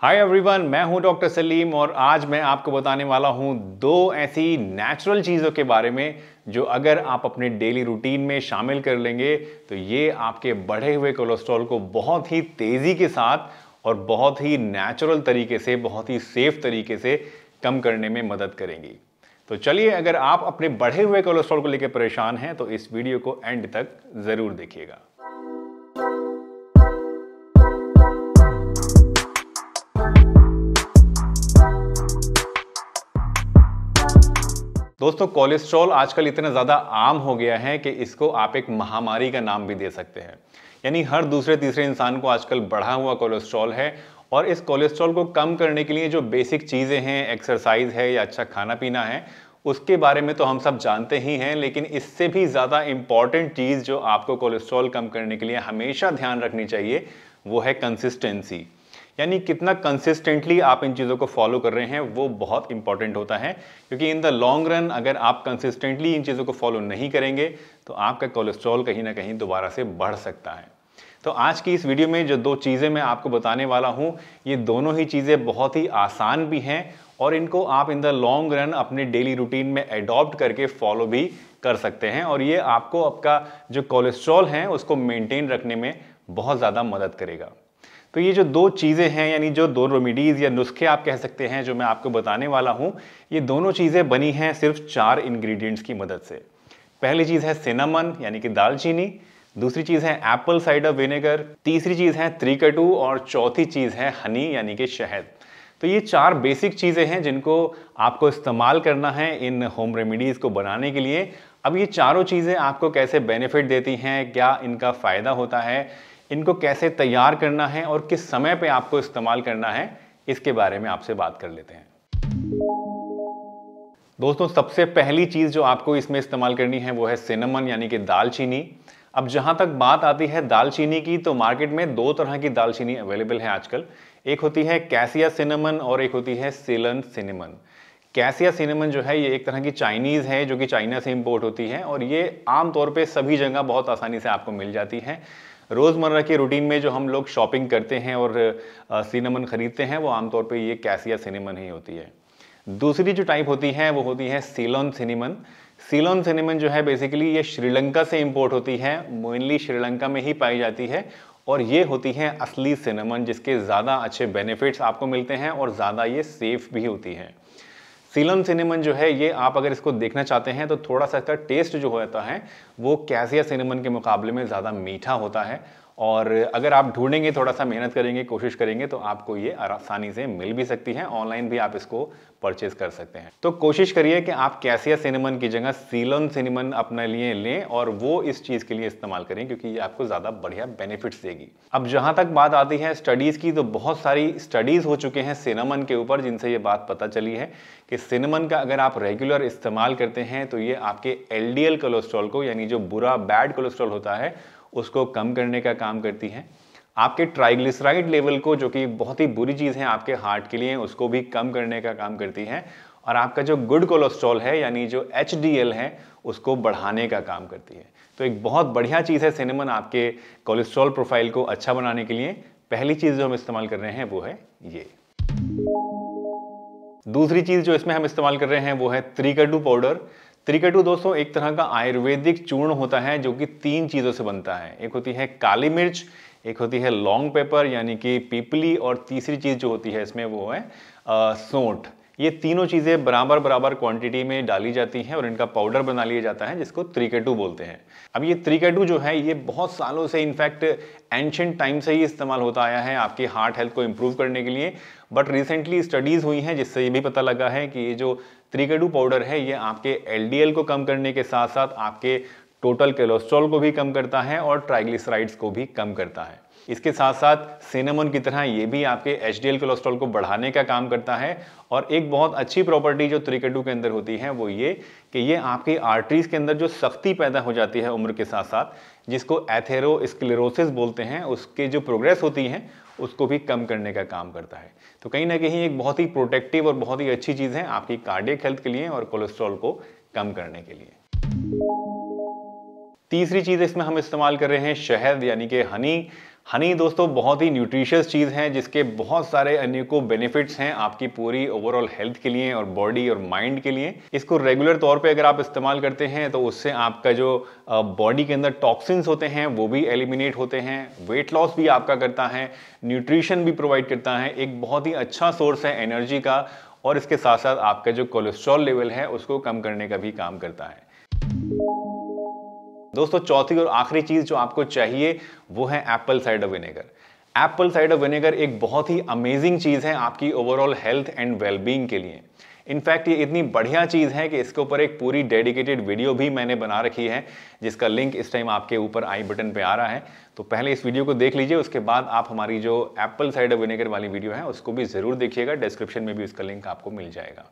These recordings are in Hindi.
हाय एवरीवन, मैं हूं डॉक्टर सलीम और आज मैं आपको बताने वाला हूं दो ऐसी नेचुरल चीज़ों के बारे में जो अगर आप अपने डेली रूटीन में शामिल कर लेंगे तो ये आपके बढ़े हुए कोलेस्ट्रॉल को बहुत ही तेज़ी के साथ और बहुत ही नेचुरल तरीके से, बहुत ही सेफ तरीके से कम करने में मदद करेंगी। तो चलिए, अगर आप अपने बढ़े हुए कोलेस्ट्रॉल को लेकर परेशान हैं तो इस वीडियो को एंड तक ज़रूर देखिएगा। दोस्तों, कोलेस्ट्रॉल आजकल इतना ज़्यादा आम हो गया है कि इसको आप एक महामारी का नाम भी दे सकते हैं। यानी हर दूसरे तीसरे इंसान को आजकल बढ़ा हुआ कोलेस्ट्रॉल है और इस कोलेस्ट्रॉल को कम करने के लिए जो बेसिक चीज़ें हैं, एक्सरसाइज है या अच्छा खाना पीना है, उसके बारे में तो हम सब जानते ही हैं। लेकिन इससे भी ज़्यादा इम्पॉर्टेंट चीज़ जो आपको कोलेस्ट्रॉल कम करने के लिए हमेशा ध्यान रखनी चाहिए वो है कंसिस्टेंसी। यानी कितना कंसिस्टेंटली आप इन चीज़ों को फॉलो कर रहे हैं वो बहुत इंपॉर्टेंट होता है, क्योंकि इन द लॉन्ग रन अगर आप कंसिस्टेंटली इन चीज़ों को फॉलो नहीं करेंगे तो आपका कोलेस्ट्रॉल कहीं ना कहीं दोबारा से बढ़ सकता है। तो आज की इस वीडियो में जो दो चीज़ें मैं आपको बताने वाला हूँ, ये दोनों ही चीज़ें बहुत ही आसान भी हैं और इनको आप इन द लॉन्ग रन अपने डेली रूटीन में एडॉप्ट करके फॉलो भी कर सकते हैं और ये आपको आपका जो कोलेस्ट्रॉल है उसको मेंटेन रखने में बहुत ज़्यादा मदद करेगा। तो ये जो दो चीज़ें हैं, यानी जो दो रेमेडीज़ या नुस्खे आप कह सकते हैं जो मैं आपको बताने वाला हूँ, ये दोनों चीज़ें बनी हैं सिर्फ 4 इंग्रेडिएंट्स की मदद से। पहली चीज़ है सिनेमन यानी कि दालचीनी, दूसरी चीज़ है एप्पल साइडर विनेगर, तीसरी चीज़ है त्रिकटू और चौथी चीज़ है हनी यानी कि शहद। तो ये 4 बेसिक चीज़ें हैं जिनको आपको इस्तेमाल करना है इन होम रेमेडीज़ को बनाने के लिए। अब ये चारों चीज़ें आपको कैसे बेनिफिट देती हैं, क्या इनका फ़ायदा होता है, इनको कैसे तैयार करना है और किस समय पे आपको इस्तेमाल करना है, इसके बारे में आपसे बात कर लेते हैं। दोस्तों, सबसे पहली चीज़ जो आपको इसमें इस्तेमाल करनी है वो है सिनेमन यानी कि दालचीनी। अब जहाँ तक बात आती है दालचीनी की, तो मार्केट में 2 तरह की दालचीनी अवेलेबल है आजकल। एक होती है कैसिया सिनेमन और एक होती है सीलन सिनेमन। कैसिया सिनेमन जो है ये एक तरह की चाइनीज़ है जो कि चाइना से इम्पोर्ट होती है और ये आमतौर पर सभी जगह बहुत आसानी से आपको मिल जाती है। रोज़मर्रा के रूटीन में जो हम लोग शॉपिंग करते हैं और सिनेमन ख़रीदते हैं वो आमतौर पे ये कैसिया सिनेमन ही होती है। दूसरी जो टाइप होती है वो होती है सीलोन सिनेमन। सीलोन सिनेमन जो है बेसिकली ये श्रीलंका से इंपोर्ट होती है, मेनली श्रीलंका में ही पाई जाती है और ये होती है असली सिनेमन जिसके ज़्यादा अच्छे बेनिफिट्स आपको मिलते हैं और ज़्यादा ये सेफ़ भी होती है। सीलन सिनेमन जो है ये आप अगर इसको देखना चाहते हैं तो थोड़ा सा इसका टेस्ट जो होता है वो कैसिया सिनेमन के मुकाबले में ज़्यादा मीठा होता है और अगर आप ढूंढेंगे, थोड़ा सा मेहनत करेंगे, कोशिश करेंगे तो आपको ये आसानी से मिल भी सकती है। ऑनलाइन भी आप इसको परचेज कर सकते हैं। तो कोशिश करिए कि आप कैसिया सिनेमन की जगह सीलन सिनेमन अपने लिए लें और वो इस चीज़ के लिए इस्तेमाल करें क्योंकि ये आपको ज़्यादा बढ़िया बेनिफिट्स देगी। अब जहाँ तक बात आती है स्टडीज़ की, तो बहुत सारी स्टडीज़ हो चुके हैं सिनेमन के ऊपर जिनसे ये बात पता चली है कि सिनेमन का अगर आप रेगुलर इस्तेमाल करते हैं तो ये आपके एलडीएल कोलेस्ट्रॉल को, यानी जो बुरा बैड कोलेस्ट्रॉल होता है, उसको कम करने का काम करती है। आपके ट्राइग्लिसराइड लेवल को, जो कि बहुत ही बुरी चीज़ है आपके हार्ट के लिए, उसको भी कम करने का काम करती है और आपका जो गुड कोलेस्ट्रॉल है यानी जो एचडीएल है उसको बढ़ाने का काम करती है। तो एक बहुत बढ़िया चीज़ है सिनेमन आपके कोलेस्ट्रॉल प्रोफाइल को अच्छा बनाने के लिए। पहली चीज़ जो हम इस्तेमाल कर रहे हैं वो है ये। दूसरी चीज़ जो इसमें हम इस्तेमाल कर रहे हैं वो है त्रिकटू पाउडर। त्रिकटू दोस्तों एक तरह का आयुर्वेदिक चूर्ण होता है जो कि 3 चीज़ों से बनता है। एक होती है काली मिर्च, एक होती है लॉन्ग पेपर यानी कि पीपली और तीसरी चीज़ जो होती है इसमें वो है सौंठ। ये तीनों चीज़ें बराबर बराबर क्वांटिटी में डाली जाती हैं और इनका पाउडर बना लिया जाता है जिसको त्रिकटू बोलते हैं। अब ये त्रिकटू जो है ये बहुत सालों से, इनफैक्ट एंशिएंट टाइम से ही इस्तेमाल होता आया है आपकी हार्ट हेल्थ को इम्प्रूव करने के लिए। बट रिसेंटली स्टडीज़ हुई हैं जिससे ये भी पता लगा है कि ये जो त्रिकटू पाउडर है ये आपके एलडीएल को कम करने के साथ साथ आपके टोटल कोलेस्ट्रॉल को भी कम करता है और ट्राइग्लिसराइड्स को भी कम करता है। इसके साथ साथ सिनेमन की तरह ये भी आपके एचडीएल कोलेस्ट्रॉल को बढ़ाने का काम करता है। और एक बहुत अच्छी प्रॉपर्टी जो त्रिकटू के अंदर होती है वो ये कि ये आपकी आर्टरीज के अंदर जो सख्ती पैदा हो जाती है उम्र के साथ साथ, जिसको एथेरोस्क्लेरोसिस बोलते हैं, उसके जो प्रोग्रेस होती है उसको भी कम करने का काम करता है। तो कहीं ना कहीं एक बहुत ही प्रोटेक्टिव और बहुत ही अच्छी चीज़ है आपकी कार्डियक हेल्थ के लिए और कोलेस्ट्रॉल को कम करने के लिए। तीसरी चीज़ इसमें हम इस्तेमाल कर रहे हैं शहद यानी कि हनी। हनी दोस्तों बहुत ही न्यूट्रिशियस चीज़ है जिसके बहुत सारे अनेकों बेनिफिट्स हैं आपकी पूरी ओवरऑल हेल्थ के लिए और बॉडी और माइंड के लिए। इसको रेगुलर तौर पे अगर आप इस्तेमाल करते हैं तो उससे आपका जो बॉडी के अंदर टॉक्सिन्स होते हैं वो भी एलिमिनेट होते हैं, वेट लॉस भी आपका करता है, न्यूट्रिशन भी प्रोवाइड करता है, एक बहुत ही अच्छा सोर्स है एनर्जी का, और इसके साथ साथ आपका जो कोलेस्ट्रॉल लेवल है उसको कम करने का भी काम करता है। दोस्तों चौथी और आखिरी चीज जो आपको चाहिए वो है Apple cider vinegar. Apple cider vinegar एक बहुत ही अमेजिंग चीज है आपकी ओवरऑल हेल्थ एंड वेलबींग के लिए। इनफैक्ट ये इतनी बढ़िया चीज है कि इसके ऊपर एक पूरी डेडिकेटेड वीडियो भी मैंने बना रखी है जिसका लिंक इस टाइम आपके ऊपर आई बटन पे आ रहा है। तो पहले इस वीडियो को देख लीजिए, उसके बाद आप हमारी जो एप्पल साइडर विनेगर वाली वीडियो है उसको भी जरूर देखिएगा, डिस्क्रिप्शन में भी उसका लिंक आपको मिल जाएगा।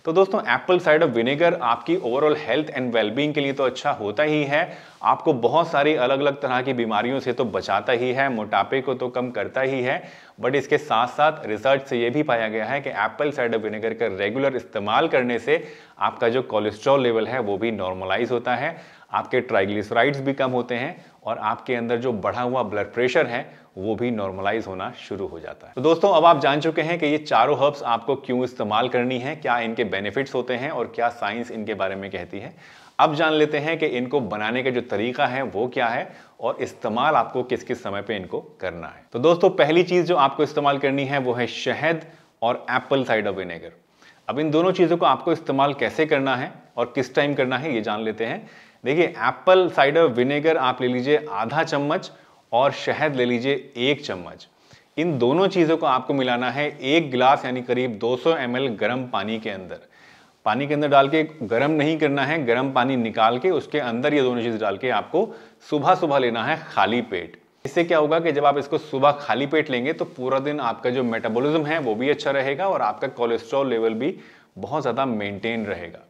तो दोस्तों एप्पल साइडर विनेगर आपकी ओवरऑल हेल्थ एंड वेलबींग के लिए तो अच्छा होता ही है, आपको बहुत सारी अलग अलग तरह की बीमारियों से तो बचाता ही है, मोटापे को तो कम करता ही है, बट इसके साथ साथ रिसर्च से यह भी पाया गया है कि एप्पल साइडर विनेगर का रेगुलर इस्तेमाल करने से आपका जो कोलेस्ट्रॉल लेवल है वो भी नॉर्मलाइज होता है, आपके ट्राइग्लिसराइड्स भी कम होते हैं और आपके अंदर जो बढ़ा हुआ ब्लड प्रेशर है वो भी नॉर्मलाइज होना शुरू हो जाता है। तो दोस्तों अब आप जान चुके हैं कि ये चारों हर्ब्स आपको क्यों इस्तेमाल करनी है, क्या इनके बेनिफिट्स होते हैं और क्या साइंस इनके बारे में कहती है। अब जान लेते हैं कि इनको बनाने का जो तरीका है वो क्या है और इस्तेमाल आपको किस किस समय पे इनको करना है। तो दोस्तों पहली चीज जो आपको इस्तेमाल करनी है वो है शहद और एप्पल साइडर विनेगर। अब इन दोनों चीजों को आपको इस्तेमाल कैसे करना है और किस टाइम करना है ये जान लेते हैं। देखिए एप्पल साइडर विनेगर आप ले लीजिए आधा चम्मच और शहद ले लीजिए 1 चम्मच। इन दोनों चीज़ों को आपको मिलाना है 1 गिलास यानी करीब 200 ml गर्म पानी के अंदर। पानी के अंदर डाल के गर्म नहीं करना है, गर्म पानी निकाल के उसके अंदर ये दोनों चीज़ डाल के आपको सुबह सुबह लेना है खाली पेट। इससे क्या होगा कि जब आप इसको सुबह खाली पेट लेंगे तो पूरा दिन आपका जो मेटाबॉलिज्म है वो भी अच्छा रहेगा और आपका कोलेस्ट्रॉल लेवल भी बहुत ज़्यादा मेंटेन रहेगा।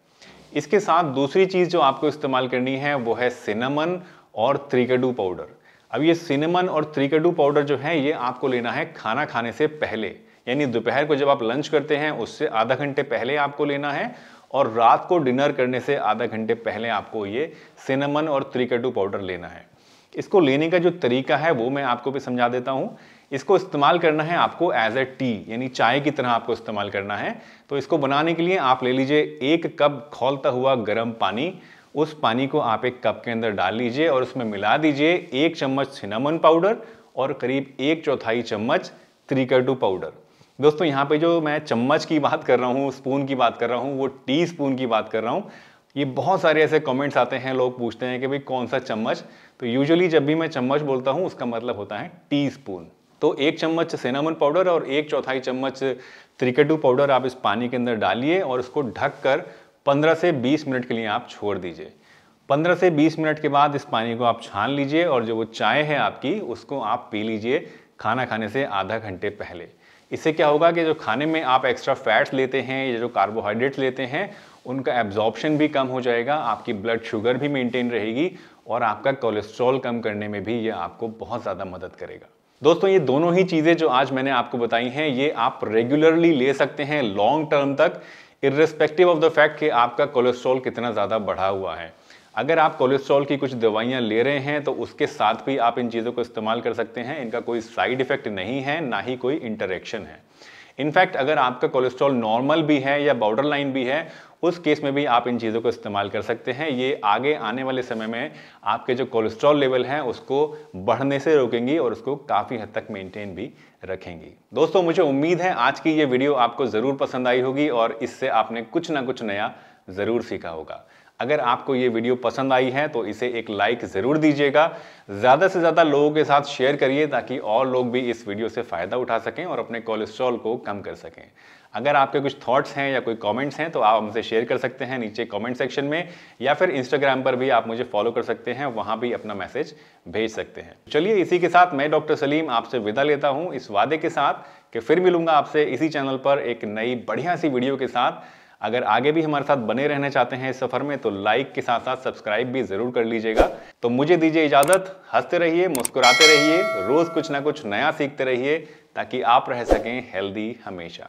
इसके साथ दूसरी चीज़ जो आपको इस्तेमाल करनी है वो है सिनेमन और त्रिकड़ू पाउडर। अब ये सिनेमन और त्रिकड़ू पाउडर जो है ये आपको लेना है खाना खाने से पहले, यानी दोपहर को जब आप लंच करते हैं उससे आधा घंटे पहले आपको लेना है और रात को डिनर करने से आधा घंटे पहले आपको ये सिनेमन और त्रिकड़ू पाउडर लेना है। इसको लेने का जो तरीका है वो मैं आपको भी समझा देता हूँ। इसको इस्तेमाल करना है आपको एज ए टी यानी चाय की तरह आपको इस्तेमाल करना है। तो इसको बनाने के लिए आप ले लीजिए 1 कप खौलता हुआ गर्म पानी, उस पानी को आप 1 कप के अंदर डाल लीजिए और उसमें मिला दीजिए 1 चम्मच सिनेमन पाउडर और करीब 1/4 चम्मच त्रिकड़ू पाउडर। दोस्तों यहाँ पे जो मैं चम्मच की बात कर रहा हूँ, स्पून की बात कर रहा हूँ, वो टी स्पून की बात कर रहा हूँ। ये बहुत सारे ऐसे कमेंट्स आते हैं, लोग पूछते हैं कि भाई कौन सा चम्मच। तो यूजुअली जब भी मैं चम्मच बोलता हूँ उसका मतलब होता है टी स्पून। तो 1 चम्मच सिनेमन पाउडर और 1/4 चम्मच त्रिकड़ू पाउडर आप इस पानी के अंदर डालिए और उसको ढक कर 15 से 20 मिनट के लिए आप छोड़ दीजिए। 15 से 20 मिनट के बाद इस पानी को आप छान लीजिए और जो वो चाय है आपकी उसको आप पी लीजिए खाना खाने से आधा घंटे पहले। इससे क्या होगा कि जो खाने में आप एक्स्ट्रा फैट्स लेते हैं या जो कार्बोहाइड्रेट्स लेते हैं उनका एब्जॉर्प्शन भी कम हो जाएगा, आपकी ब्लड शुगर भी मेंटेन रहेगी और आपका कोलेस्ट्रॉल कम करने में भी ये आपको बहुत ज़्यादा मदद करेगा। दोस्तों ये दोनों ही चीज़ें जो आज मैंने आपको बताई हैं ये आप रेगुलरली ले सकते हैं लॉन्ग टर्म तक, इर्रेस्पेक्टिव ऑफ द फैक्ट कि आपका कोलेस्ट्रॉल कितना ज़्यादा बढ़ा हुआ है। अगर आप कोलेस्ट्रॉल की कुछ दवाइयाँ ले रहे हैं तो उसके साथ भी आप इन चीज़ों को इस्तेमाल कर सकते हैं। इनका कोई साइड इफेक्ट नहीं है, ना ही कोई इंटरेक्शन है। इनफैक्ट अगर आपका कोलेस्ट्रॉल नॉर्मल भी है या बॉर्डर लाइन भी है उस केस में भी आप इन चीज़ों को इस्तेमाल कर सकते हैं। ये आगे आने वाले समय में आपके जो कोलेस्ट्रॉल लेवल है उसको बढ़ने से रोकेंगी और उसको काफ़ी हद तक मेंटेन भी रखेंगी। दोस्तों मुझे उम्मीद है आज की ये वीडियो आपको ज़रूर पसंद आई होगी और इससे आपने कुछ ना कुछ नया ज़रूर सीखा होगा। अगर आपको ये वीडियो पसंद आई है तो इसे एक लाइक ज़रूर दीजिएगा, ज़्यादा से ज़्यादा लोगों के साथ शेयर करिए ताकि और लोग भी इस वीडियो से फ़ायदा उठा सकें और अपने कोलेस्ट्रॉल को कम कर सकें। अगर आपके कुछ थॉट्स हैं या कोई कमेंट्स हैं तो आप हमसे शेयर कर सकते हैं नीचे कमेंट सेक्शन में, या फिर इंस्टाग्राम पर भी आप मुझे फॉलो कर सकते हैं, वहाँ भी अपना मैसेज भेज सकते हैं। चलिए इसी के साथ मैं डॉक्टर सलीम आपसे विदा लेता हूँ इस वादे के साथ कि फिर मिलूंगा आपसे इसी चैनल पर एक नई बढ़िया सी वीडियो के साथ। अगर आगे भी हमारे साथ बने रहना चाहते हैं इस सफर में तो लाइक के साथ साथ सब्सक्राइब भी जरूर कर लीजिएगा। तो मुझे दीजिए इजाजत, हंसते रहिए, मुस्कुराते रहिए, रोज कुछ ना कुछ नया सीखते रहिए ताकि आप रह सकें हेल्दी हमेशा।